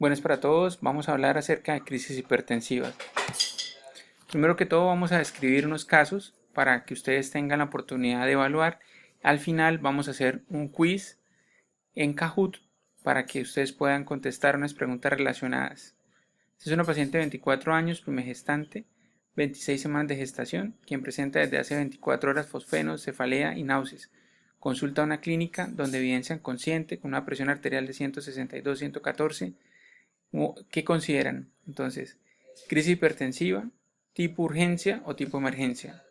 Buenas para todos, vamos a hablar acerca de crisis hipertensivas. Primero que todo vamos a describir unos casos para que ustedes tengan la oportunidad de evaluar. Al final vamos a hacer un quiz en Kahoot para que ustedes puedan contestar unas preguntas relacionadas. Esta es una paciente de 24 años, primegestante, 26 semanas de gestación, quien presenta desde hace 24 horas fosfenos, cefalea y náuseas. Consulta a una clínica donde evidencian consciente con una presión arterial de 162-114. ¿Qué consideran? Entonces, crisis hipertensiva, tipo urgencia o tipo emergencia.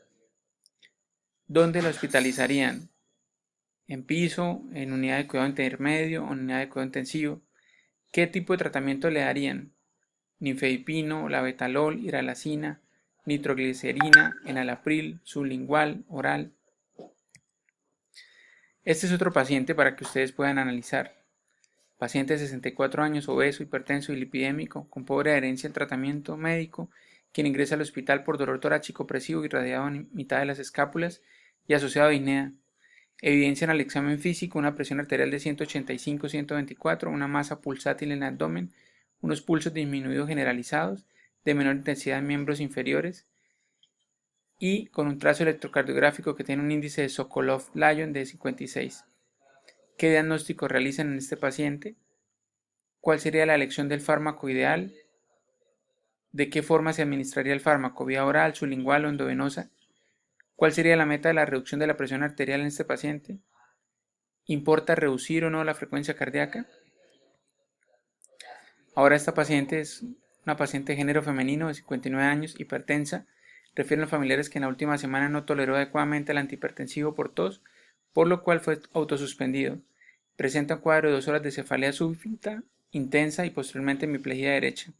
¿Dónde la hospitalizarían? ¿En piso, en unidad de cuidado intermedio o en unidad de cuidado intensivo? ¿Qué tipo de tratamiento le darían? Nifedipino, labetalol, hidralazina, nitroglicerina, enalapril, sublingual, oral. Este es otro paciente para que ustedes puedan analizar. Paciente de 64 años, obeso, hipertenso y lipidémico, con pobre adherencia al tratamiento médico, quien ingresa al hospital por dolor torácico opresivo irradiado en mitad de las escápulas y asociado a disnea. Evidencian al examen físico una presión arterial de 185-124, una masa pulsátil en el abdomen, unos pulsos disminuidos generalizados, de menor intensidad en miembros inferiores y con un trazo electrocardiográfico que tiene un índice de Sokolov-Lyon de 56. ¿Qué diagnóstico realizan en este paciente? ¿Cuál sería la elección del fármaco ideal? ¿De qué forma se administraría el fármaco? ¿Vía oral, sublingual o endovenosa? ¿Cuál sería la meta de la reducción de la presión arterial en este paciente? ¿Importa reducir o no la frecuencia cardíaca? Ahora esta paciente es una paciente de género femenino de 59 años, hipertensa. Refieren los familiares que en la última semana no toleró adecuadamente el antihipertensivo por tos, por lo cual fue autosuspendido. Presenta un cuadro de 2 horas de cefalea súbita, intensa y posteriormente hemiplegia derecha.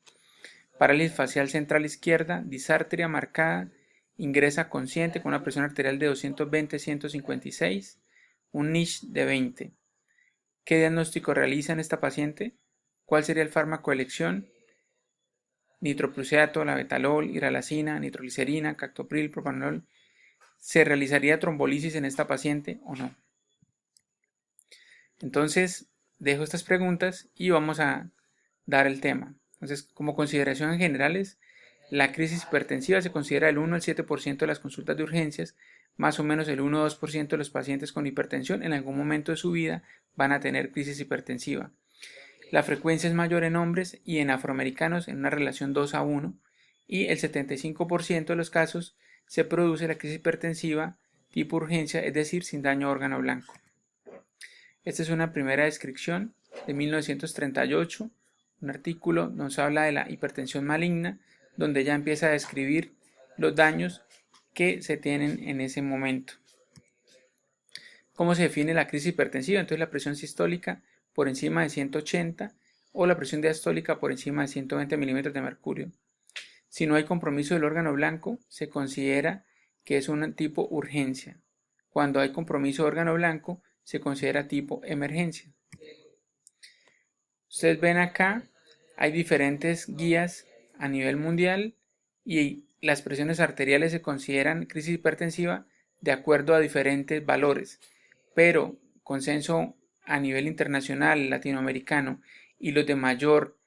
Parálisis facial central izquierda, disartria marcada, ingresa consciente con una presión arterial de 220-156, un NISH de 20. ¿Qué diagnóstico realiza en esta paciente? ¿Cuál sería el fármaco de elección? Nitroprusiato, labetalol, hidralazina, nitroglicerina, captopril, propanolol. ¿Se realizaría trombolisis en esta paciente o no? Entonces, dejo estas preguntas y vamos a dar el tema. Entonces, como consideraciones generales, la crisis hipertensiva se considera el 1 al 7% de las consultas de urgencias, más o menos el 1 o 2% de los pacientes con hipertensión en algún momento de su vida van a tener crisis hipertensiva. La frecuencia es mayor en hombres y en afroamericanos en una relación 2 a 1 y el 75% de los casos se produce la crisis hipertensiva tipo urgencia, es decir, sin daño a órgano blanco. Esta es una primera descripción de 1938, un artículo nos habla de la hipertensión maligna, donde ya empieza a describir los daños que se tienen en ese momento. ¿Cómo se define la crisis hipertensiva? Entonces la presión sistólica por encima de 180 o la presión diastólica por encima de 120 milímetros de mercurio. Si no hay compromiso del órgano blanco, se considera que es un tipo urgencia. Cuando hay compromiso de órgano blanco, se considera tipo emergencia. Ustedes ven acá, hay diferentes guías a nivel mundial y las presiones arteriales se consideran crisis hipertensiva de acuerdo a diferentes valores, pero consenso a nivel internacional, latinoamericano y los de mayor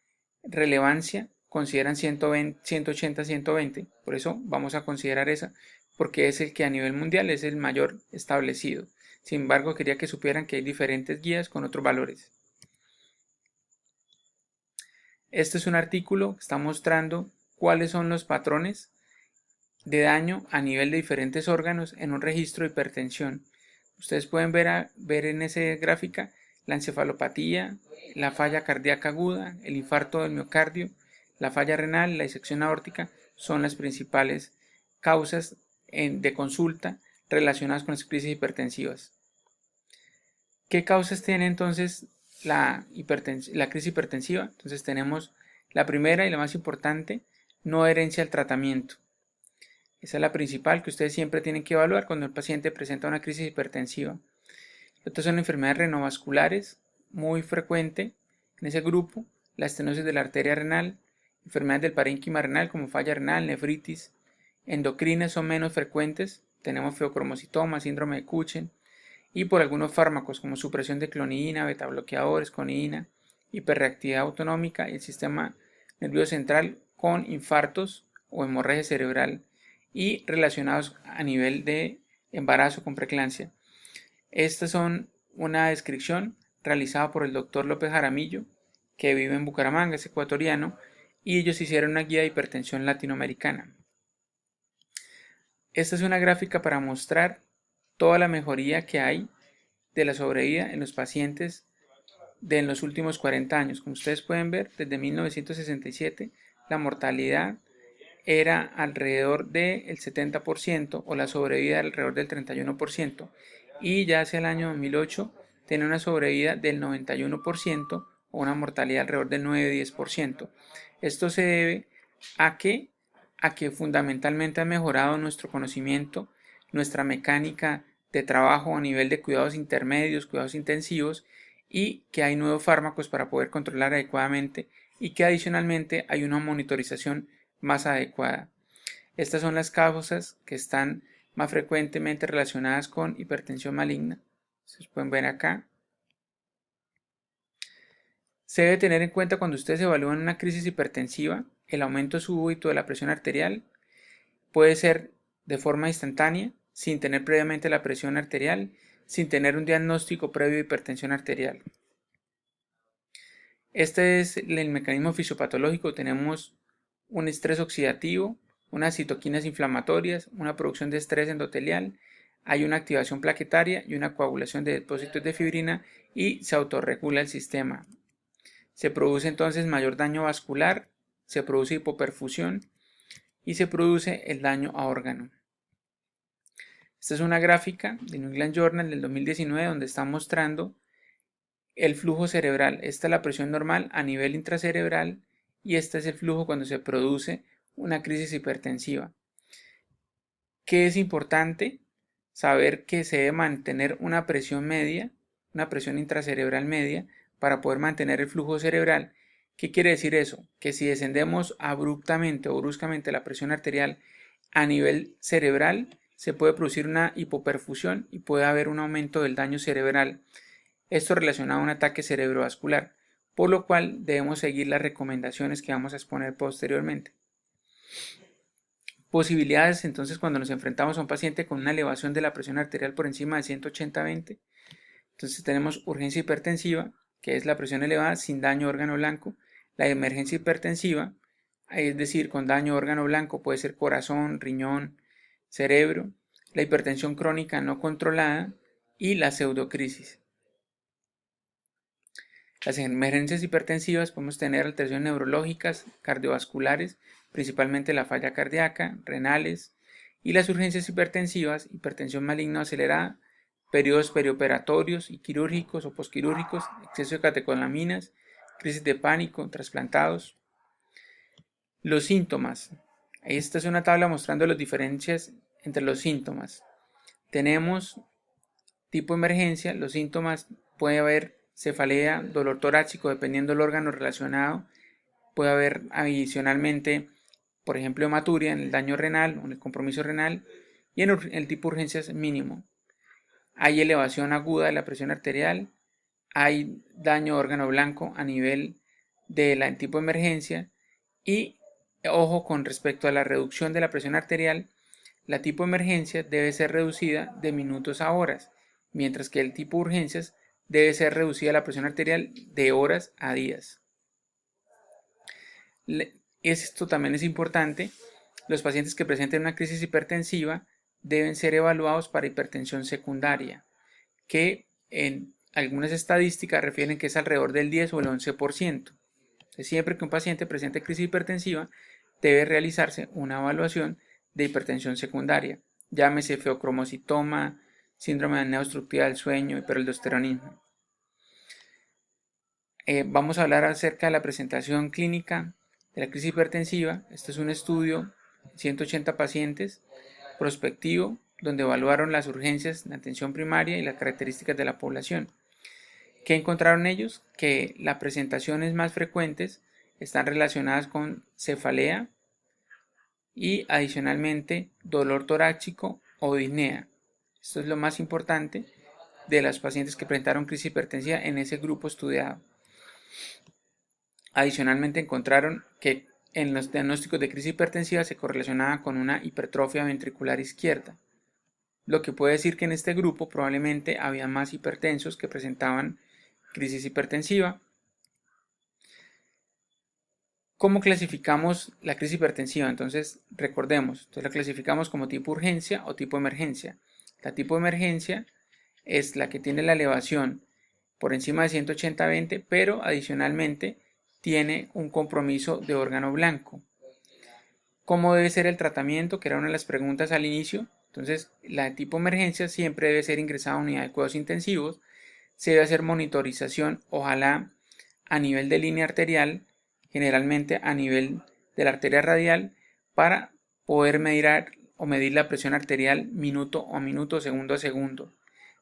relevancia consideran 120, 180, 120, por eso vamos a considerar esa, porque es el que a nivel mundial es el mayor establecido. Sin embargo, quería que supieran que hay diferentes guías con otros valores. Este es un artículo que está mostrando cuáles son los patrones de daño a nivel de diferentes órganos en un registro de hipertensión. Ustedes pueden ver en esa gráfica la encefalopatía, la falla cardíaca aguda, el infarto del miocardio, la falla renal, la disección aórtica son las principales causas de consulta relacionadas con las crisis hipertensivas. ¿Qué causas tiene entonces la crisis hipertensiva? Entonces tenemos la primera y la más importante, no adherencia al tratamiento. Esa es la principal que ustedes siempre tienen que evaluar cuando el paciente presenta una crisis hipertensiva. Otras son enfermedades renovasculares, muy frecuente en ese grupo, la estenosis de la arteria renal, enfermedades del parénquima renal como falla renal, nefritis, endocrinas son menos frecuentes, tenemos feocromocitoma, síndrome de Cushing, y por algunos fármacos como supresión de clonidina, betabloqueadores, conidina, hiperreactividad autonómica y el sistema nervioso central con infartos o hemorragia cerebral y relacionados a nivel de embarazo con preeclampsia. Estas son una descripción realizada por el doctor López Jaramillo, que vive en Bucaramanga, es ecuatoriano, y ellos hicieron una guía de hipertensión latinoamericana. Esta es una gráfica para mostrar toda la mejoría que hay de la sobrevida en los pacientes de los últimos 40 años. Como ustedes pueden ver, desde 1967 la mortalidad era alrededor del 70% o la sobrevida alrededor del 31%, y ya hacia el año 2008 tiene una sobrevida del 91% o una mortalidad alrededor del 9-10%. Esto se debe a que fundamentalmente ha mejorado nuestro conocimiento, nuestra mecánica de trabajo a nivel de cuidados intermedios, cuidados intensivos, y que hay nuevos fármacos para poder controlar adecuadamente, y que adicionalmente hay una monitorización más adecuada. Estas son las causas que están más frecuentemente relacionadas con hipertensión maligna. Ustedes pueden ver acá. Se debe tener en cuenta cuando ustedes evalúan una crisis hipertensiva, el aumento súbito de la presión arterial puede ser de forma instantánea, sin tener previamente la presión arterial, sin tener un diagnóstico previo de hipertensión arterial. Este es el mecanismo fisiopatológico. Tenemos un estrés oxidativo, unas citoquinas inflamatorias, una producción de estrés endotelial, hay una activación plaquetaria y una coagulación de depósitos de fibrina, y se autorregula el sistema. Se produce entonces mayor daño vascular, se produce hipoperfusión y se produce el daño a órgano. Esta es una gráfica de New England Journal del 2019 donde está mostrando el flujo cerebral. Esta es la presión normal a nivel intracerebral y este es el flujo cuando se produce una crisis hipertensiva. ¿Qué es importante? Saber que se debe mantener una presión media, una presión intracerebral media, para poder mantener el flujo cerebral. ¿Qué quiere decir eso? Que si descendemos abruptamente o bruscamente la presión arterial a nivel cerebral, se puede producir una hipoperfusión y puede haber un aumento del daño cerebral. Esto relacionado a un ataque cerebrovascular, por lo cual debemos seguir las recomendaciones que vamos a exponer posteriormente. Posibilidades entonces cuando nos enfrentamos a un paciente con una elevación de la presión arterial por encima de 180/20. Entonces tenemos urgencia hipertensiva, que es la presión elevada sin daño a órgano blanco, la emergencia hipertensiva, es decir, con daño a órgano blanco, puede ser corazón, riñón, cerebro, la hipertensión crónica no controlada y la pseudocrisis. Las emergencias hipertensivas podemos tener alteraciones neurológicas, cardiovasculares, principalmente la falla cardíaca, renales, y las urgencias hipertensivas, hipertensión maligna acelerada, periodos perioperatorios y quirúrgicos o posquirúrgicos, exceso de catecolaminas, crisis de pánico, trasplantados. Los síntomas. Esta es una tabla mostrando las diferencias entre los síntomas. Tenemos tipo emergencia, los síntomas puede haber cefalea, dolor torácico dependiendo del órgano relacionado, puede haber adicionalmente, por ejemplo, hematuria en el daño renal o en el compromiso renal, y en el tipo de urgencias mínimo. Hay elevación aguda de la presión arterial, hay daño de órgano blanco a nivel de la tipo de emergencia, y ojo con respecto a la reducción de la presión arterial, la tipo de emergencia debe ser reducida de minutos a horas, mientras que el tipo de urgencias debe ser reducida la presión arterial de horas a días. Esto también es importante. Los pacientes que presenten una crisis hipertensiva deben ser evaluados para hipertensión secundaria, que en algunas estadísticas refieren que es alrededor del 10 o el 11%. Entonces, siempre que un paciente presente crisis hipertensiva, debe realizarse una evaluación de hipertensión secundaria, llámese feocromocitoma, síndrome de apnea obstructiva del sueño, hiperaldosteronismo. Vamos a hablar acerca de la presentación clínica de la crisis hipertensiva. Este es un estudio de 180 pacientes prospectivo donde evaluaron las urgencias de atención primaria y las características de la población. ¿Qué encontraron ellos? Que las presentaciones más frecuentes están relacionadas con cefalea y adicionalmente dolor torácico o disnea. Esto es lo más importante de los pacientes que presentaron crisis hipertensiva en ese grupo estudiado. Adicionalmente encontraron que en los diagnósticos de crisis hipertensiva se correlacionaba con una hipertrofia ventricular izquierda, lo que puede decir que en este grupo probablemente había más hipertensos que presentaban crisis hipertensiva. ¿Cómo clasificamos la crisis hipertensiva? Entonces, recordemos, la clasificamos como tipo urgencia o tipo emergencia. La tipo emergencia es la que tiene la elevación por encima de 180/20, pero adicionalmente tiene un compromiso de órgano blanco. ¿Cómo debe ser el tratamiento? Que era una de las preguntas al inicio. Entonces, la tipo emergencia siempre debe ser ingresada a unidad de cuidados intensivos. Se debe hacer monitorización, ojalá a nivel de línea arterial, generalmente a nivel de la arteria radial, para poder medir la presión arterial minuto a minuto, segundo a segundo.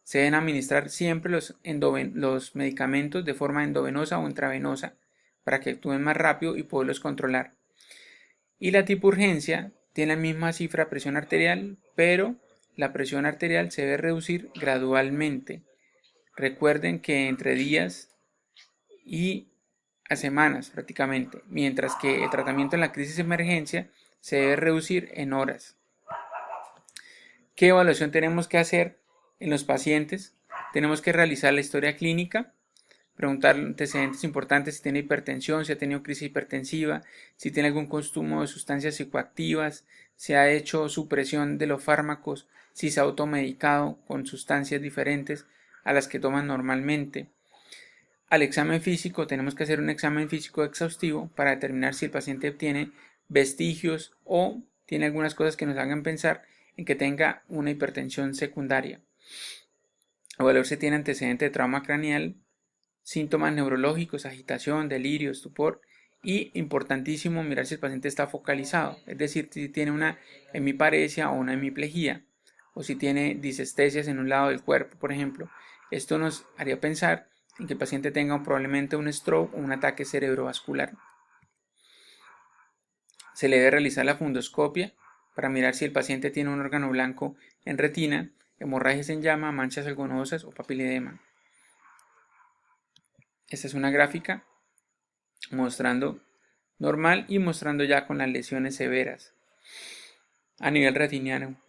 Se deben administrar siempre los medicamentos de forma endovenosa o intravenosa para que actúen más rápido y poderlos controlar. Y la tipo urgencia tiene la misma cifra de presión arterial, pero la presión arterial se debe reducir gradualmente. Recuerden que entre días y a semanas prácticamente, mientras que el tratamiento en la crisis de emergencia se debe reducir en horas. ¿Qué evaluación tenemos que hacer en los pacientes? Tenemos que realizar la historia clínica, preguntar antecedentes importantes, si tiene hipertensión, si ha tenido crisis hipertensiva, si tiene algún consumo de sustancias psicoactivas, si ha hecho supresión de los fármacos, si se ha automedicado con sustancias diferentes a las que toman normalmente. Al examen físico tenemos que hacer un examen físico exhaustivo para determinar si el paciente tiene vestigios o tiene algunas cosas que nos hagan pensar en que tenga una hipertensión secundaria. Evaluar si tiene antecedente de trauma craneal, síntomas neurológicos, agitación, delirio, estupor y, importantísimo, mirar si el paciente está focalizado, es decir, si tiene una hemiparesia o una hemiplegia o si tiene disestesias en un lado del cuerpo, por ejemplo. Esto nos haría pensar en que el paciente tenga probablemente un stroke o un ataque cerebrovascular. Se le debe realizar la fundoscopia para mirar si el paciente tiene un órgano blanco en retina, hemorragias en llama, manchas algodonosas o papiledema. Esta es una gráfica mostrando normal y mostrando ya con las lesiones severas a nivel retiniano.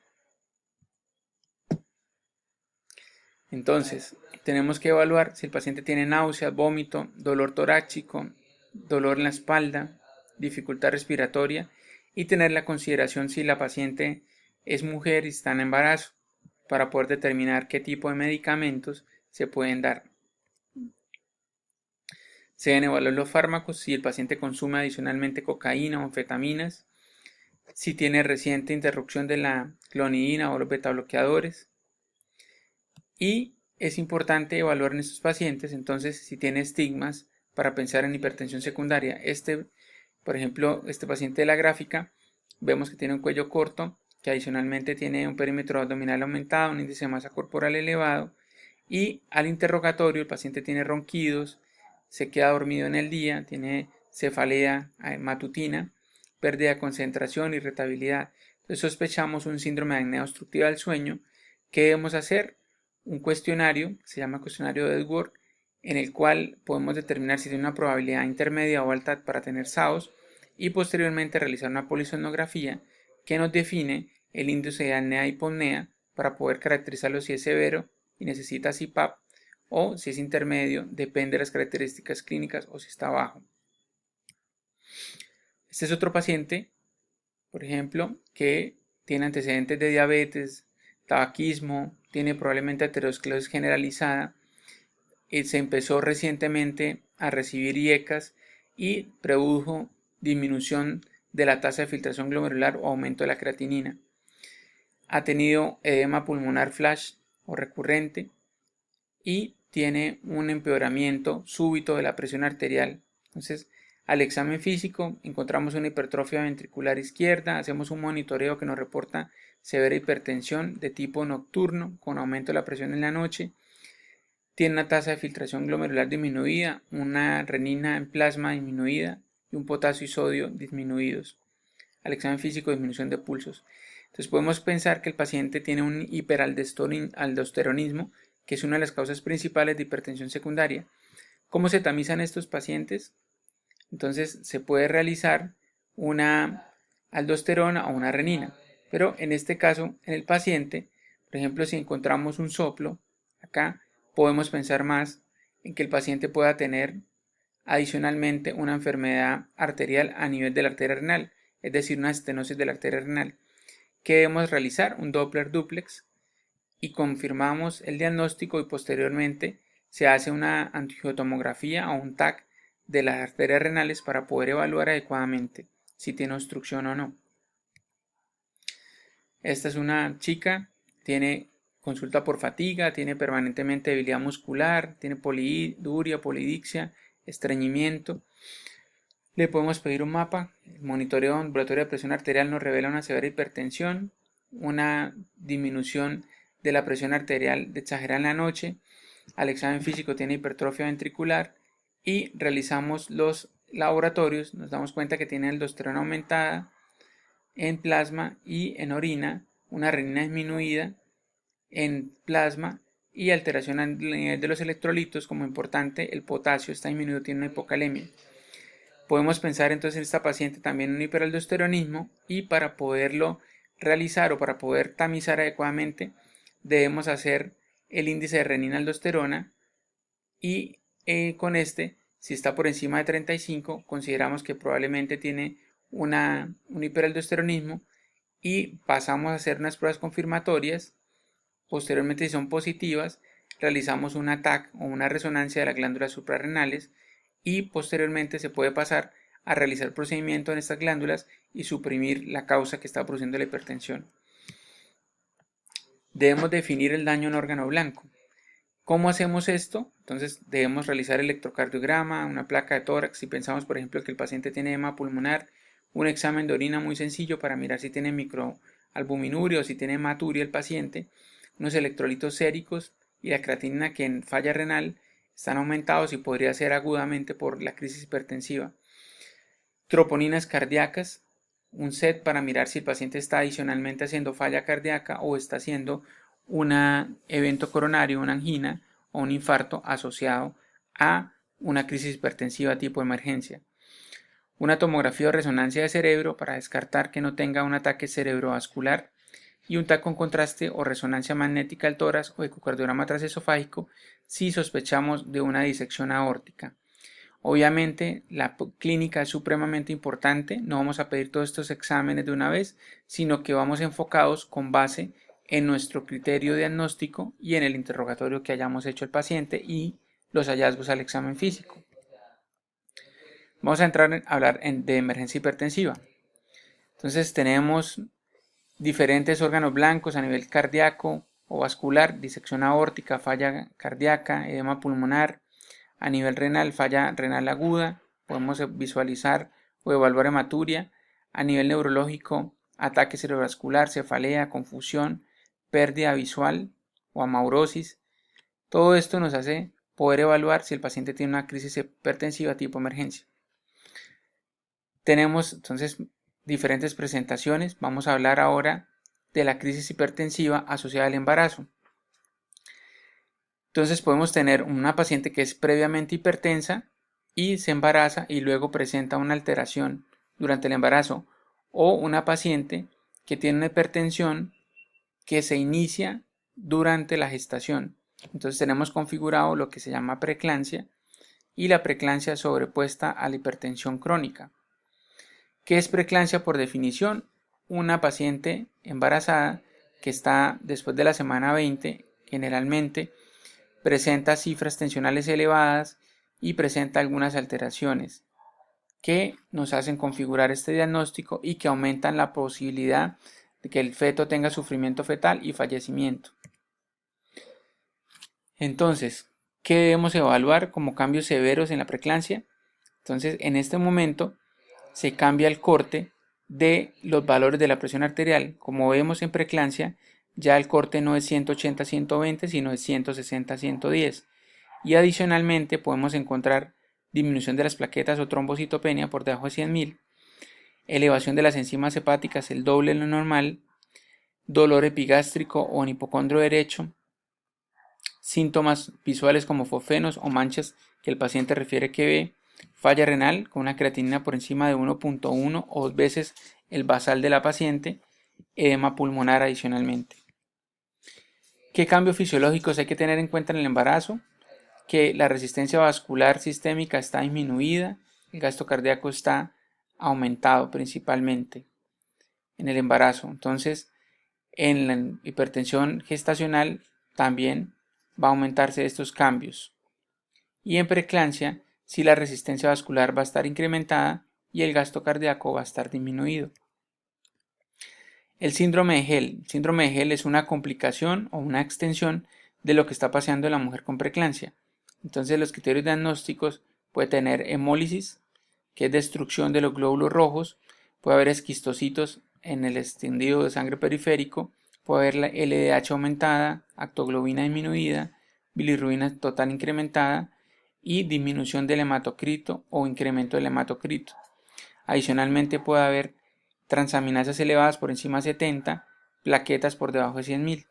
Entonces, tenemos que evaluar si el paciente tiene náuseas, vómito, dolor torácico, dolor en la espalda, dificultad respiratoria y tener la consideración si la paciente es mujer y está en embarazo para poder determinar qué tipo de medicamentos se pueden dar. Se deben evaluar los fármacos si el paciente consume adicionalmente cocaína o anfetaminas, si tiene reciente interrupción de la clonidina o los betabloqueadores. Y es importante evaluar en estos pacientes entonces si tiene estigmas para pensar en hipertensión secundaria. Por ejemplo, este paciente de la gráfica, vemos que tiene un cuello corto, que adicionalmente tiene un perímetro abdominal aumentado, un índice de masa corporal elevado, y al interrogatorio el paciente tiene ronquidos, se queda dormido en el día, tiene cefalea matutina, pérdida de concentración, irritabilidad. Entonces sospechamos un síndrome de apnea obstructiva del sueño. ¿Qué debemos hacer? Un cuestionario, se llama cuestionario de Edward, en el cual podemos determinar si tiene una probabilidad intermedia o alta para tener SAOS y posteriormente realizar una polisomnografía que nos define el índice de apnea y hipopnea para poder caracterizarlo si es severo y necesita CPAP o si es intermedio, depende de las características clínicas o si está bajo. Este es otro paciente, por ejemplo, que tiene antecedentes de diabetes, tabaquismo, tiene probablemente aterosclerosis generalizada, se empezó recientemente a recibir IECAS y produjo disminución de la tasa de filtración glomerular o aumento de la creatinina. Ha tenido edema pulmonar flash o recurrente y tiene un empeoramiento súbito de la presión arterial. Entonces, al examen físico encontramos una hipertrofia ventricular izquierda, hacemos un monitoreo que nos reporta severa hipertensión de tipo nocturno con aumento de la presión en la noche. Tiene una tasa de filtración glomerular disminuida, una renina en plasma disminuida y un potasio y sodio disminuidos. Al examen físico, disminución de pulsos. Entonces podemos pensar que el paciente tiene un hiperaldosteronismo, que es una de las causas principales de hipertensión secundaria. ¿Cómo se tamizan estos pacientes? entonces se puede realizar una aldosterona o una renina. Pero en este caso, en el paciente, por ejemplo, si encontramos un soplo, acá podemos pensar más en que el paciente pueda tener adicionalmente una enfermedad arterial a nivel de la arteria renal, es decir, una estenosis de la arteria renal. ¿Qué debemos realizar? Un Doppler duplex y confirmamos el diagnóstico y posteriormente se hace una angiotomografía o un TAC de las arterias renales para poder evaluar adecuadamente si tiene obstrucción o no. Esta es una chica, tiene consulta por fatiga, tiene permanentemente debilidad muscular, tiene poliduria, polidixia, estreñimiento. Le podemos pedir un mapa. El monitoreo ambulatorio de presión arterial nos revela una severa hipertensión, una disminución de la presión arterial exagerada en la noche. Al examen físico tiene hipertrofia ventricular y realizamos los laboratorios. Nos damos cuenta que tiene aldosterona aumentada en plasma y en orina, una renina disminuida en plasma y alteración al nivel de los electrolitos. Como importante, el potasio está disminuido, tiene una hipocalemia. Podemos pensar entonces en esta paciente también en un hiperaldosteronismo y para poderlo realizar o para poder tamizar adecuadamente debemos hacer el índice de renina-aldosterona y con este, si está por encima de 35, consideramos que probablemente tiene un hiperaldosteronismo y pasamos a hacer unas pruebas confirmatorias. Posteriormente, si son positivas, realizamos un TAC o una resonancia de las glándulas suprarrenales y posteriormente se puede pasar a realizar procedimiento en estas glándulas y suprimir la causa que está produciendo la hipertensión. Debemos definir el daño en órgano blanco. ¿Cómo hacemos esto? Entonces debemos realizar electrocardiograma, una placa de tórax. Si pensamos, por ejemplo, que el paciente tiene edema pulmonar, un examen de orina muy sencillo para mirar si tiene microalbuminuria o si tiene hematuria el paciente, unos electrolitos séricos y la creatinina que en falla renal están aumentados y podría ser agudamente por la crisis hipertensiva. Troponinas cardíacas, un set para mirar si el paciente está adicionalmente haciendo falla cardíaca o está haciendo un evento coronario, una angina o un infarto asociado a una crisis hipertensiva tipo emergencia. Una tomografía o resonancia de cerebro para descartar que no tenga un ataque cerebrovascular y un TAC con contraste o resonancia magnética al tórax o ecocardiograma transesofágico si sospechamos de una disección aórtica. Obviamente la clínica es supremamente importante, no vamos a pedir todos estos exámenes de una vez, sino que vamos enfocados con base en nuestro criterio diagnóstico y en el interrogatorio que hayamos hecho al paciente y los hallazgos al examen físico. Vamos a entrar a hablar de emergencia hipertensiva. Entonces tenemos diferentes órganos blancos a nivel cardíaco o vascular, disección aórtica, falla cardíaca, edema pulmonar. A nivel renal, falla renal aguda, podemos visualizar o evaluar hematuria. A nivel neurológico, ataque cerebrovascular, cefalea, confusión, pérdida visual o amaurosis. Todo esto nos hace poder evaluar si el paciente tiene una crisis hipertensiva tipo emergencia. Tenemos entonces diferentes presentaciones. Vamos a hablar ahora de la crisis hipertensiva asociada al embarazo. Entonces podemos tener una paciente que es previamente hipertensa y se embaraza y luego presenta una alteración durante el embarazo, o una paciente que tiene una hipertensión que se inicia durante la gestación. Entonces tenemos configurado lo que se llama preeclampsia y la preeclampsia sobrepuesta a la hipertensión crónica. ¿Qué es preeclampsia por definición? Una paciente embarazada que está después de la semana 20, generalmente presenta cifras tensionales elevadas y presenta algunas alteraciones que nos hacen configurar este diagnóstico y que aumentan la posibilidad de que el feto tenga sufrimiento fetal y fallecimiento. Entonces, ¿qué debemos evaluar como cambios severos en la preeclampsia? Entonces, en este momento se cambia el corte de los valores de la presión arterial. Como vemos en preeclampsia, ya el corte no es 180-120, sino es 160-110. Y adicionalmente podemos encontrar disminución de las plaquetas o trombocitopenia por debajo de 100.000, elevación de las enzimas hepáticas el doble de lo normal, dolor epigástrico o en hipocondrio derecho, síntomas visuales como fosfenos o manchas que el paciente refiere que ve, falla renal con una creatinina por encima de 1.1 o 2 veces el basal de la paciente, edema pulmonar adicionalmente. ¿Qué cambios fisiológicos hay que tener en cuenta en el embarazo? Que la resistencia vascular sistémica está disminuida, el gasto cardíaco está aumentado principalmente en el embarazo. Entonces, en la hipertensión gestacional también va a aumentarse estos cambios. Y en preeclampsia, si la resistencia vascular va a estar incrementada y el gasto cardíaco va a estar disminuido. El síndrome de Hell. El síndrome de Hell es una complicación o una extensión de lo que está pasando en la mujer con preeclampsia. Entonces, los criterios diagnósticos puede tener hemólisis, que es destrucción de los glóbulos rojos, puede haber esquistocitos en el extendido de sangre periférico, puede haber la LDH aumentada, actoglobina disminuida, bilirrubina total incrementada y disminución del hematocrito o incremento del hematocrito. Adicionalmente puede haber transaminasas elevadas por encima de 70, plaquetas por debajo de 100.000.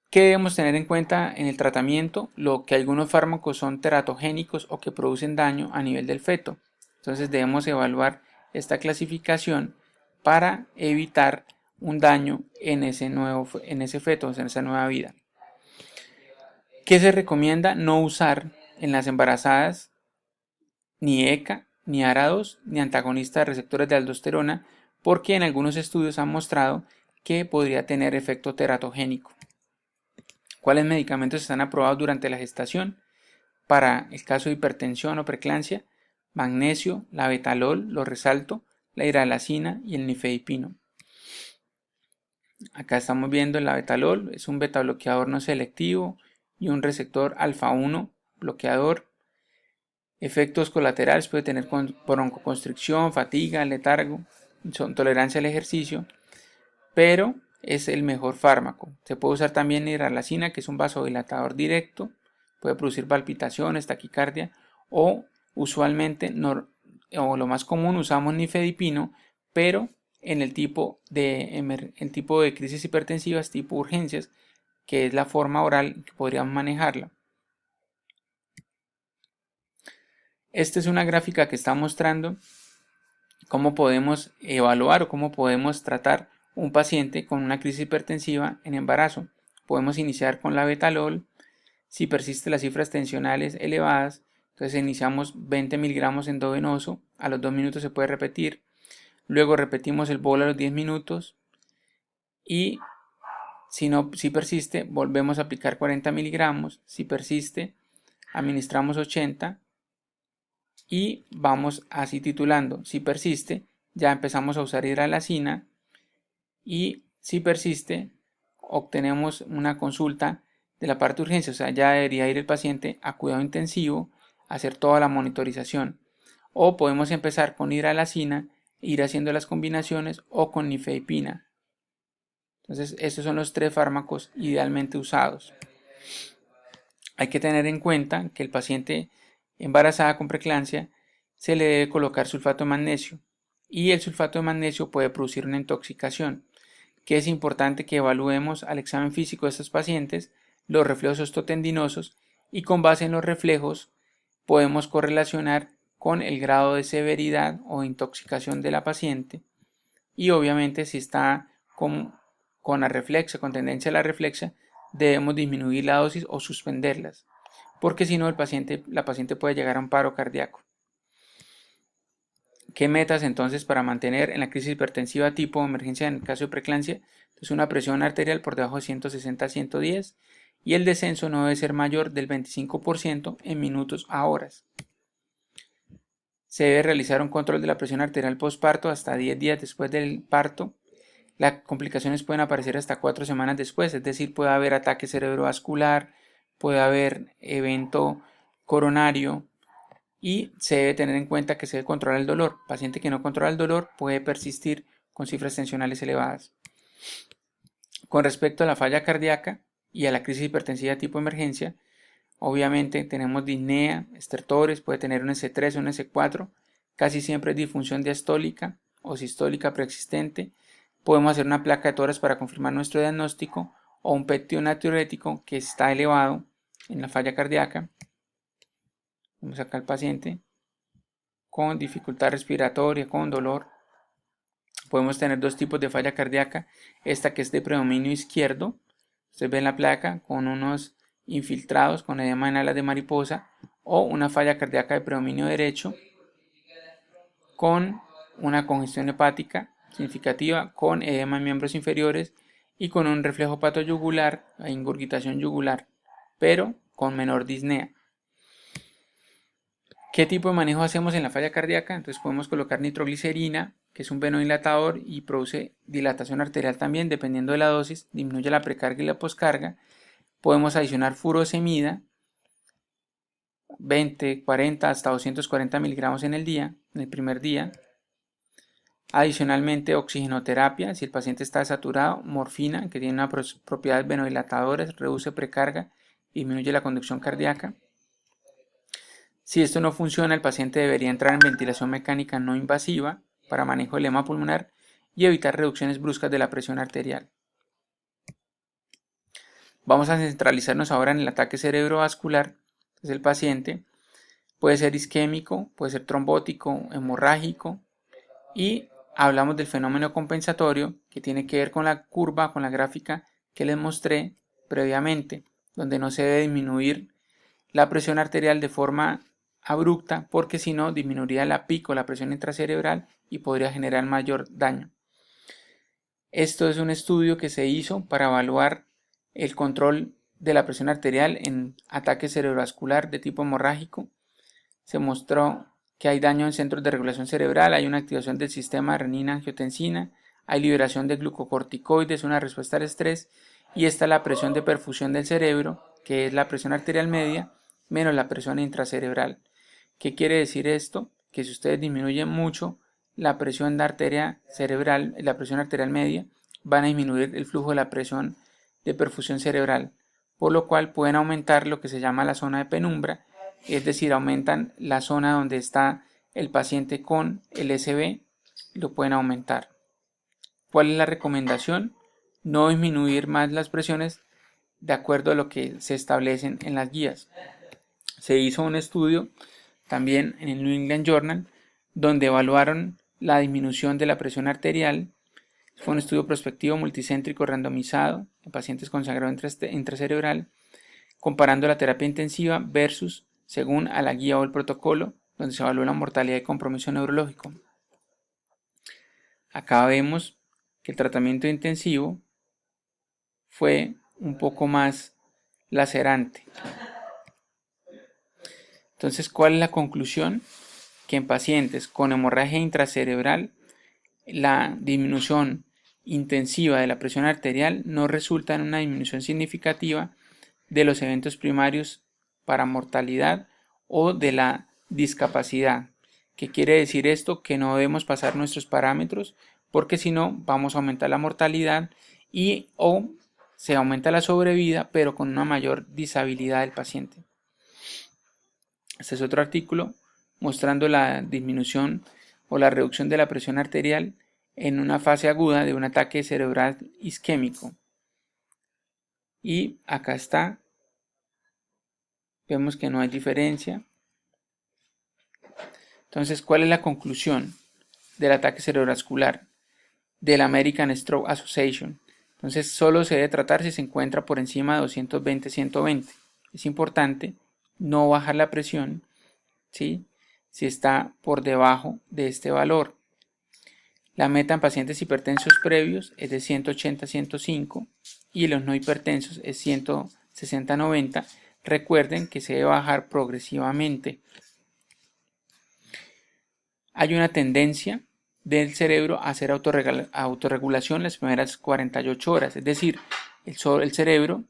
¿Qué debemos tener en cuenta en el tratamiento? Lo que algunos fármacos son teratogénicos o que producen daño a nivel del feto. Entonces debemos evaluar esta clasificación para evitar un daño en ese feto, en esa nueva vida. ¿Qué se recomienda? No usar en las embarazadas ni ECA, ni ARA2, ni antagonistas de receptores de aldosterona, porque en algunos estudios han mostrado que podría tener efecto teratogénico. ¿Cuáles medicamentos están aprobados durante la gestación? Para el caso de hipertensión o preeclampsia, magnesio, labetalol, lo resalto, la hidralazina y el nifedipino. Acá estamos viendo el labetalol, es un beta bloqueador no selectivo y un receptor alfa 1 bloqueador. Efectos colaterales puede tener broncoconstricción, fatiga, letargo, tolerancia al ejercicio, pero es el mejor fármaco. Se puede usar también hidralazina, que es un vasodilatador directo, puede producir palpitaciones, taquicardia, o usualmente, o lo más común, usamos nifedipino, pero en el tipo de crisis hipertensivas tipo urgencias, que es la forma oral que podríamos manejarla. Esta es una gráfica que está mostrando cómo podemos evaluar o cómo podemos tratar un paciente con una crisis hipertensiva en embarazo. Podemos iniciar con labetalol. Si persisten las cifras tensionales elevadas, entonces iniciamos 20 miligramos endovenoso, a los 2 minutos se puede repetir, luego repetimos el bolo a los 10 minutos y si persiste volvemos a aplicar 40 miligramos, si persiste administramos 80 y vamos así titulando. Si persiste ya empezamos a usar hidralazina y si persiste obtenemos una consulta de la parte de urgencia, o sea, ya debería ir el paciente a cuidado intensivo a hacer toda la monitorización. O podemos empezar con hidralazina, ir haciendo las combinaciones o con nifedipina. Entonces, estos son los 3 fármacos idealmente usados. Hay que tener en cuenta que el paciente embarazada con preeclampsia se le debe colocar sulfato de magnesio y el sulfato de magnesio puede producir una intoxicación, que es importante que evaluemos al examen físico de estos pacientes los reflejos ostotendinosos y con base en los reflejos podemos correlacionar con el grado de severidad o intoxicación de la paciente y obviamente si está con arreflexia, con tendencia a la reflexia, debemos disminuir la dosis o suspenderlas, porque si no la paciente puede llegar a un paro cardíaco. ¿Qué metas entonces para mantener en la crisis hipertensiva tipo emergencia en el caso de preeclampsia? Entonces una presión arterial por debajo de 160 a 110 y el descenso no debe ser mayor del 25% en minutos a horas. Se debe realizar un control de la presión arterial postparto hasta 10 días después del parto. Las complicaciones pueden aparecer hasta 4 semanas después, es decir, puede haber ataque cerebrovascular, puede haber evento coronario y se debe tener en cuenta que se debe controlar el dolor. Paciente que no controla el dolor puede persistir con cifras tensionales elevadas. Con respecto a la falla cardíaca y a la crisis hipertensiva tipo emergencia, obviamente tenemos disnea, estertores, puede tener un S3 o un S4, casi siempre es disfunción diastólica o sistólica preexistente. Podemos hacer una placa de tórax para confirmar nuestro diagnóstico o un PET natriurético que está elevado en la falla cardíaca. Vemos acá al paciente con dificultad respiratoria, con dolor. Podemos tener dos tipos de falla cardíaca, esta que es de predominio izquierdo, ustedes ven la placa con unos infiltrados con edema en alas de mariposa, o una falla cardíaca de predominio derecho con una congestión hepática significativa, con edema en miembros inferiores y con un reflejo patoyugular, ingurgitación yugular, pero con menor disnea. ¿Qué tipo de manejo hacemos en la falla cardíaca? Entonces podemos colocar nitroglicerina, que es un venodilatador y produce dilatación arterial también, dependiendo de la dosis, disminuye la precarga y la poscarga. Podemos adicionar furosemida, 20, 40 hasta 240 miligramos en el día, en el primer día. Adicionalmente, oxigenoterapia, si el paciente está saturado, morfina, que tiene unas propiedades venodilatadoras, reduce precarga, disminuye la conducción cardíaca. Si esto no funciona, el paciente debería entrar en ventilación mecánica no invasiva para manejo del edema pulmonar y evitar reducciones bruscas de la presión arterial. Vamos a centralizarnos ahora en el ataque cerebrovascular. Entonces, el paciente puede ser isquémico, puede ser trombótico, hemorrágico, y hablamos del fenómeno compensatorio, que tiene que ver con la curva, con la gráfica que les mostré previamente, donde no se debe disminuir la presión arterial de forma abrupta, porque si no disminuiría la pico, la presión intracerebral, y podría generar mayor daño. Esto es un estudio que se hizo para evaluar el control de la presión arterial en ataque cerebrovascular de tipo hemorrágico. Se mostró que hay daño en centros de regulación cerebral, hay una activación del sistema renina-angiotensina, hay liberación de glucocorticoides, una respuesta al estrés, y esta es la presión de perfusión del cerebro, que es la presión arterial media menos la presión intracerebral. ¿Qué quiere decir esto? Que si ustedes disminuyen mucho la presión de arteria cerebral, la presión arterial media, van a disminuir el flujo de la presión de perfusión cerebral, por lo cual pueden aumentar lo que se llama la zona de penumbra, es decir, aumentan la zona donde está el paciente con el SB, lo pueden aumentar. ¿Cuál es la recomendación? No disminuir más las presiones de acuerdo a lo que se establecen en las guías. Se hizo un estudio también en el New England Journal donde evaluaron la disminución de la presión arterial. Fue un estudio prospectivo multicéntrico randomizado en pacientes con sangrado intracerebral, comparando la terapia intensiva versus según a la guía o el protocolo, donde se evaluó la mortalidad y compromiso neurológico. Acá vemos que el tratamiento intensivo fue un poco más lacerante. Entonces, ¿cuál es la conclusión? Que en pacientes con hemorragia intracerebral, la disminución intensiva de la presión arterial no resulta en una disminución significativa de los eventos primarios para mortalidad o de la discapacidad. ¿Qué quiere decir esto? Que no debemos pasar nuestros parámetros, porque si no vamos a aumentar la mortalidad y o se aumenta la sobrevida, pero con una mayor disabilidad del paciente. Este es otro artículo mostrando la disminución o la reducción de la presión arterial en una fase aguda de un ataque cerebral isquémico. Y acá está. Vemos que no hay diferencia. Entonces, ¿cuál es la conclusión del ataque cerebrovascular de la American Stroke Association? Entonces, solo se debe tratar si se encuentra por encima de 220-120. Es importante no bajar la presión, ¿sí?, si está por debajo de este valor. La meta en pacientes hipertensos previos es de 180-105 y los no hipertensos es 160-90. Recuerden que se debe bajar progresivamente. Hay una tendencia del cerebro a hacer autorregulación las primeras 48 horas, es decir, el cerebro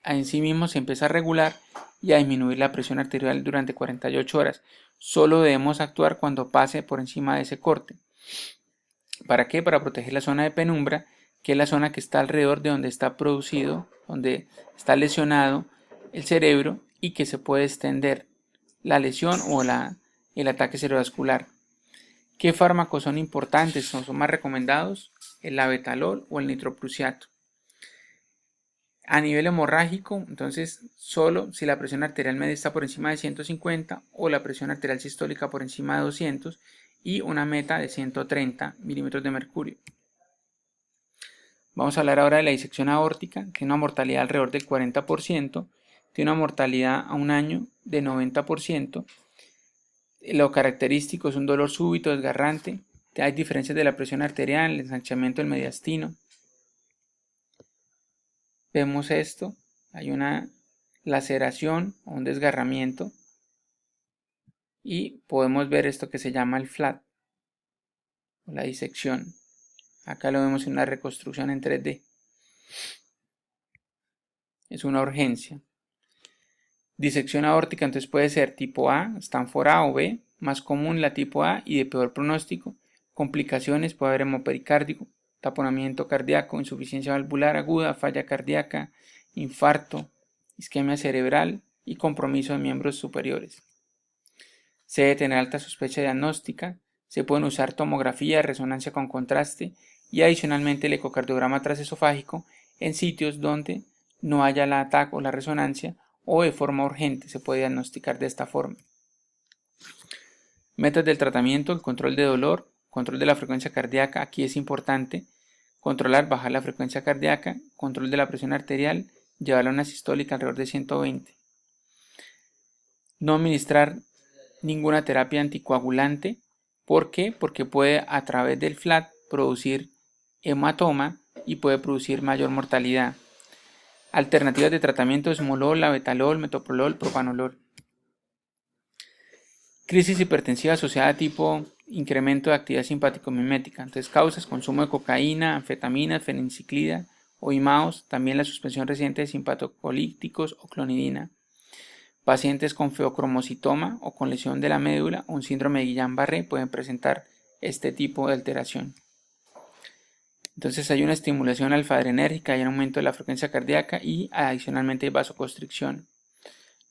en sí mismo se empieza a regular y a disminuir la presión arterial durante 48 horas. Solo debemos actuar cuando pase por encima de ese corte. ¿Para qué? Para proteger la zona de penumbra, que es la zona que está alrededor de donde está producido, donde está lesionado el cerebro y que se puede extender la lesión o el ataque cerebrovascular. ¿Qué fármacos son importantes? Son más recomendados el labetalol o el nitroprusiato. A nivel hemorrágico, entonces solo si la presión arterial media está por encima de 150 o la presión arterial sistólica por encima de 200 y una meta de 130 milímetros de mercurio. Vamos a hablar ahora de la disección aórtica, que tiene una mortalidad alrededor del 40%, tiene una mortalidad a un año de 90%. Lo característico es un dolor súbito, desgarrante. Hay diferencias de la presión arterial, el ensanchamiento del mediastino. Vemos esto, hay una laceración o un desgarramiento y podemos ver esto que se llama el FLAT, o la disección. Acá lo vemos en una reconstrucción en 3D. Es una urgencia. Disección aórtica entonces puede ser tipo A, Stanford A o B, más común la tipo A y de peor pronóstico. Complicaciones, puede haber hemopericardio, taponamiento cardíaco, insuficiencia valvular aguda, falla cardíaca, infarto, isquemia cerebral y compromiso de miembros superiores. Se debe tener alta sospecha diagnóstica, se pueden usar tomografía, resonancia con contraste y adicionalmente el ecocardiograma transesofágico en sitios donde no haya la TAC o la resonancia o de forma urgente se puede diagnosticar de esta forma. Metas del tratamiento, el control de dolor, control de la frecuencia cardíaca, aquí es importante controlar, bajar la frecuencia cardíaca, control de la presión arterial, llevarla a una sistólica alrededor de 120. No administrar ninguna terapia anticoagulante. ¿Por qué? Porque puede a través del FLAT producir hematoma y puede producir mayor mortalidad. Alternativas de tratamiento: esmolol, labetalol, metoprolol, propanolol. Crisis hipertensiva asociada a tipo incremento de actividad simpático-mimética. Entonces, causas: consumo de cocaína, anfetaminas, fenenciclida o imaos, también la suspensión reciente de simpatocolíticos o clonidina. Pacientes con feocromocitoma o con lesión de la médula o un síndrome de Guillain-Barré pueden presentar este tipo de alteración. Entonces hay una estimulación alfa-adrenérgica, hay un aumento de la frecuencia cardíaca y adicionalmente hay vasoconstricción.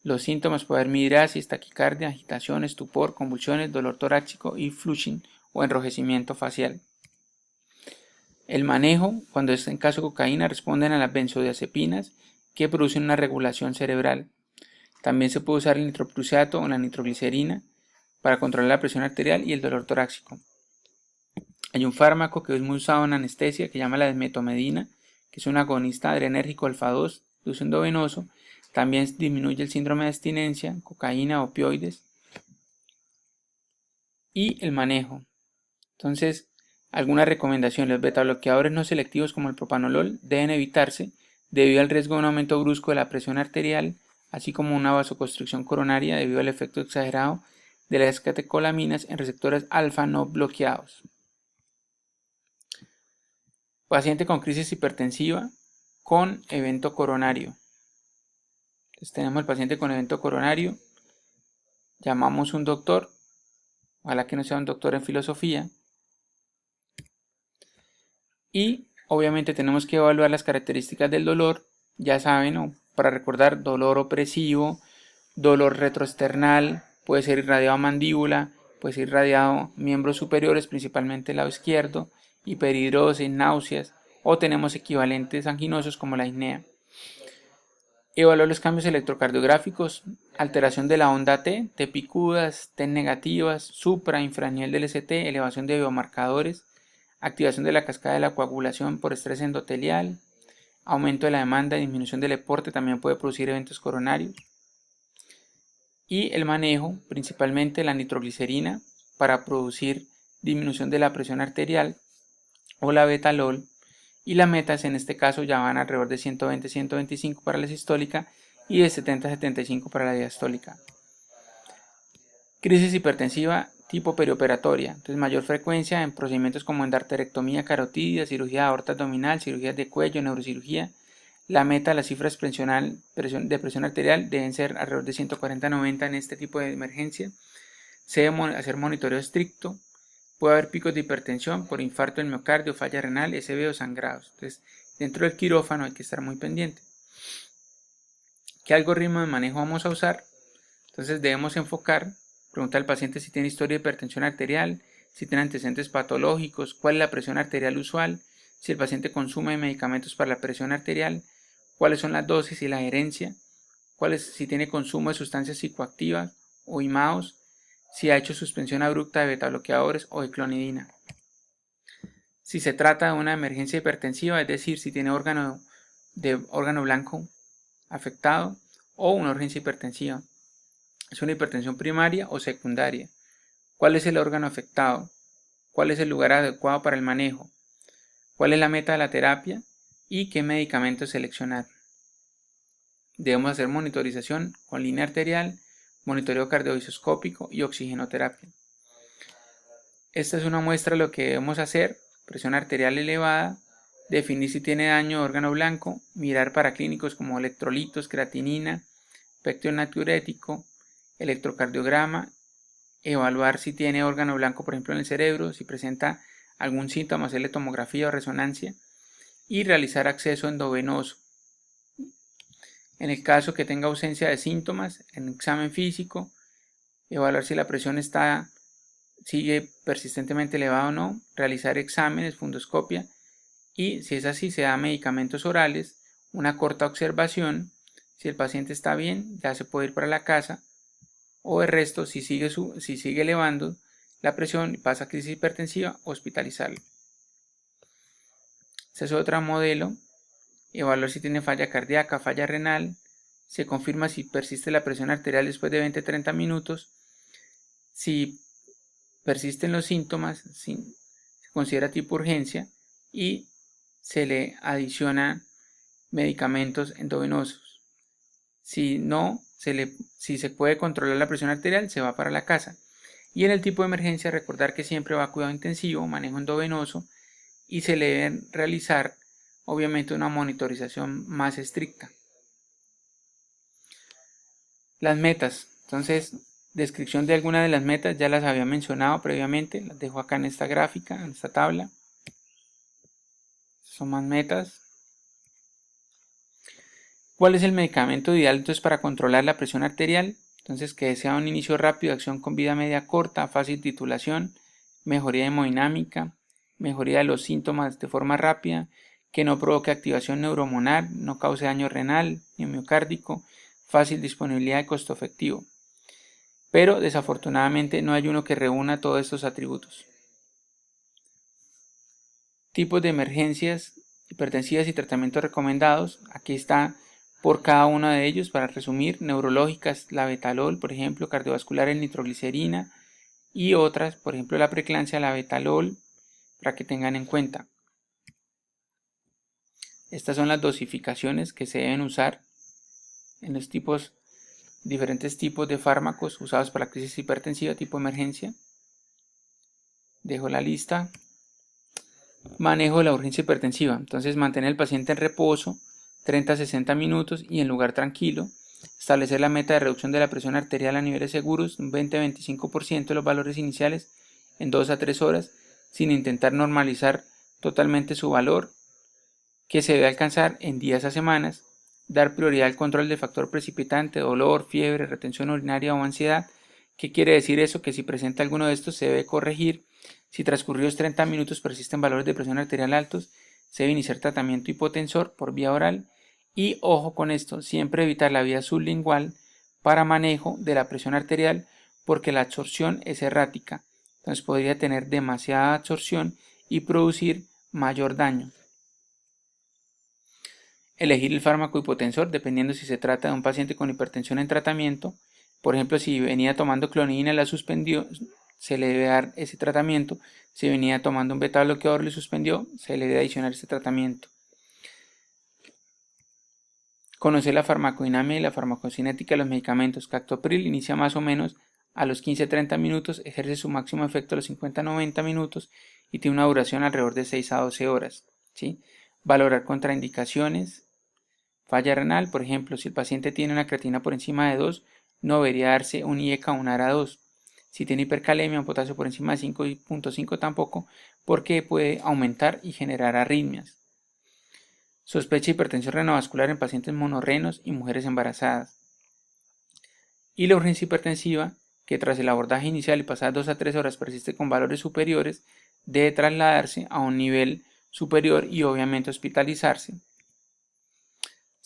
Los síntomas pueden haber midriasis, taquicardia, agitación, estupor, convulsiones, dolor torácico y flushing o enrojecimiento facial. El manejo, cuando es en caso de cocaína, responden a las benzodiazepinas que producen una regulación cerebral. También se puede usar el nitroprusiato o la nitroglicerina para controlar la presión arterial y el dolor torácico. Hay un fármaco que es muy usado en anestesia que se llama la desmetomedina, que es un agonista adrenérgico alfa-2 de uso endovenoso. También disminuye el síndrome de abstinencia, cocaína, opioides. Y el manejo. Entonces, algunas recomendaciones: los betabloqueadores no selectivos como el propanolol deben evitarse debido al riesgo de un aumento brusco de la presión arterial, así como una vasoconstricción coronaria debido al efecto exagerado de las catecolaminas en receptores alfa no bloqueados. Paciente con crisis hipertensiva con evento coronario. Entonces tenemos el paciente con evento coronario, llamamos a un doctor, ojalá que no sea un doctor en filosofía, y obviamente tenemos que evaluar las características del dolor, ya saben, ¿no? Para recordar: dolor opresivo, dolor retroesternal, puede ser irradiado a mandíbula, puede ser irradiado a miembros superiores, principalmente el lado izquierdo, hiperhidrosis, náuseas, o tenemos equivalentes anginosos como la apnea. Evaluar los cambios electrocardiográficos: alteración de la onda T, T picudas, T negativas, supra, infranivel del ST, elevación de biomarcadores, activación de la cascada de la coagulación por estrés endotelial, aumento de la demanda y disminución del aporte también puede producir eventos coronarios. Y el manejo, principalmente la nitroglicerina para producir disminución de la presión arterial o la betalol, y las metas en este caso ya van alrededor de 120-125 para la sistólica y de 70-75 para la diastólica. Crisis hipertensiva tipo perioperatoria, entonces mayor frecuencia en procedimientos como endarterectomía carotidia, cirugía de aorta abdominal, cirugías de cuello, neurocirugía. La meta, las cifras de presión arterial deben ser alrededor de 140-90 en este tipo de emergencia. Se debe hacer monitoreo estricto. Puede haber picos de hipertensión por infarto del miocardio, falla renal, SB o sangrados. Entonces, dentro del quirófano hay que estar muy pendiente. ¿Qué algoritmo de manejo vamos a usar? Entonces debemos enfocar, preguntar al paciente si tiene historia de hipertensión arterial, si tiene antecedentes patológicos, cuál es la presión arterial usual, si el paciente consume medicamentos para la presión arterial, cuáles son las dosis y la herencia, si tiene consumo de sustancias psicoactivas o IMAOs, si ha hecho suspensión abrupta de betabloqueadores o de clonidina. Si se trata de una emergencia hipertensiva, es decir, si tiene órgano blanco afectado, o una urgencia hipertensiva. ¿Es una hipertensión primaria o secundaria? ¿Cuál es el órgano afectado? ¿Cuál es el lugar adecuado para el manejo? ¿Cuál es la meta de la terapia? ¿Y qué medicamentos seleccionar? Debemos hacer monitorización con línea arterial, monitoreo cardioisoscópico y oxigenoterapia. Esta es una muestra de lo que debemos hacer: presión arterial elevada, definir si tiene daño de órgano blanco, mirar para clínicos como electrolitos, creatinina, pectio natriurético, electrocardiograma, evaluar si tiene órgano blanco, por ejemplo en el cerebro, si presenta algún síntoma, hacerle tomografía o resonancia, y realizar acceso endovenoso. En el caso que tenga ausencia de síntomas, en examen físico, evaluar si la presión sigue persistentemente elevada o no, realizar exámenes, fundoscopia, y si es así, se da medicamentos orales, una corta observación. Si el paciente está bien, ya se puede ir para la casa, o el resto, si sigue elevando la presión y pasa a crisis hipertensiva, hospitalizarlo. Este es otro modelo: evaluar si tiene falla cardíaca, falla renal, se confirma si persiste la presión arterial después de 20-30 minutos, si persisten los síntomas, se considera tipo urgencia y se le adiciona medicamentos endovenosos. Si se puede controlar la presión arterial, se va para la casa. Y en el tipo de emergencia, recordar que siempre va a cuidado intensivo, manejo endovenoso, y se le deben realizar obviamente una monitorización más estricta. Las metas. Entonces, descripción de algunas de las metas ya las había mencionado previamente, las dejo acá en esta gráfica, en esta tabla. Son más metas. ¿Cuál es el medicamento ideal entonces para controlar la presión arterial? Entonces, que sea un inicio rápido de acción con vida media corta, fácil titulación, mejoría de hemodinámica, mejoría de los síntomas de forma rápida, que no provoque activación neurohormonal, no cause daño renal ni miocárdico, fácil disponibilidad y costo efectivo. Pero desafortunadamente no hay uno que reúna todos estos atributos. Tipos de emergencias hipertensivas y tratamientos recomendados. Aquí está por cada uno de ellos para resumir: neurológicas, la betalol, por ejemplo; cardiovascular, el nitroglicerina, y otras, por ejemplo la preeclampsia, la betalol, para que tengan en cuenta. Estas son las dosificaciones que se deben usar en los diferentes tipos de fármacos usados para la crisis hipertensiva tipo emergencia. Dejo la lista. Manejo de la urgencia hipertensiva. Entonces, mantener al paciente en reposo 30-60 minutos y en lugar tranquilo. Establecer la meta de reducción de la presión arterial a niveles seguros, un 20-25% de los valores iniciales en 2 a 3 horas, sin intentar normalizar totalmente su valor, que se debe alcanzar en días a semanas. Dar prioridad al control del factor precipitante, dolor, fiebre, retención urinaria o ansiedad. ¿Qué quiere decir eso? Que si presenta alguno de estos se debe corregir. Si transcurridos 30 minutos persisten valores de presión arterial altos, se debe iniciar tratamiento hipotensor por vía oral. Y ojo con esto, siempre evitar la vía sublingual para manejo de la presión arterial, porque la absorción es errática. Entonces podría tener demasiada absorción y producir mayor daño. Elegir el fármaco hipotensor dependiendo si se trata de un paciente con hipertensión en tratamiento. Por ejemplo, si venía tomando clonidina y la suspendió, se le debe dar ese tratamiento. Si venía tomando un beta bloqueador y le suspendió, se le debe adicionar ese tratamiento. Conocer la farmacodinámica y la farmacocinética de los medicamentos. Captopril inicia más o menos a los 15-30 minutos, ejerce su máximo efecto a los 50-90 minutos y tiene una duración alrededor de 6 a 12 horas. ¿Sí? Valorar contraindicaciones. Falla renal, por ejemplo, si el paciente tiene una creatina por encima de 2, no debería darse un IECA o un ARA2. Si tiene hipercalemia, un potasio por encima de 5.5 tampoco, porque puede aumentar y generar arritmias. Sospecha de hipertensión renovascular en pacientes monorrenos y mujeres embarazadas. Y la urgencia hipertensiva, que tras el abordaje inicial y pasadas 2 a 3 horas persiste con valores superiores, debe trasladarse a un nivel superior y obviamente hospitalizarse.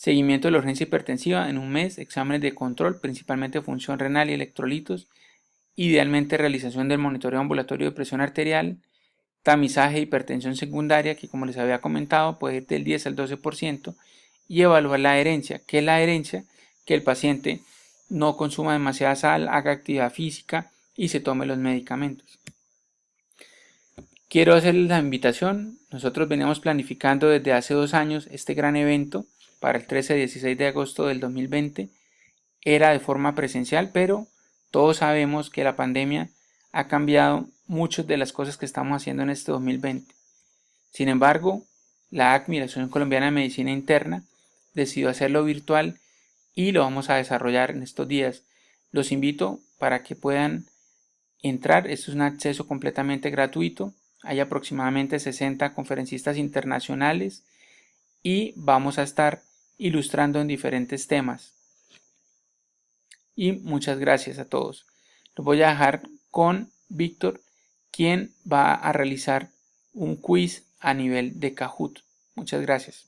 seguimiento de la urgencia hipertensiva en un mes, exámenes de control, principalmente función renal y electrolitos, idealmente realización del monitoreo ambulatorio de presión arterial, tamizaje de hipertensión secundaria, que como les había comentado puede ir del 10 al 12%, y evaluar la adherencia. ¿Qué es la adherencia? Que el paciente no consuma demasiada sal, haga actividad física y se tome los medicamentos. Quiero hacerles la invitación. Nosotros veníamos planificando desde hace 2 años este gran evento para el 13-16 de agosto del 2020. Era de forma presencial, pero todos sabemos que la pandemia ha cambiado muchas de las cosas que estamos haciendo en este 2020. Sin embargo, la ACMI, la Asociación Colombiana de Medicina Interna, decidió hacerlo virtual y lo vamos a desarrollar en estos días. Los invito para que puedan entrar. Esto es un acceso completamente gratuito. Hay aproximadamente 60 conferencistas internacionales y vamos a estar ilustrando en diferentes temas. Y muchas gracias a todos. Los voy a dejar con Víctor, quien va a realizar un quiz a nivel de Kahoot. Muchas gracias.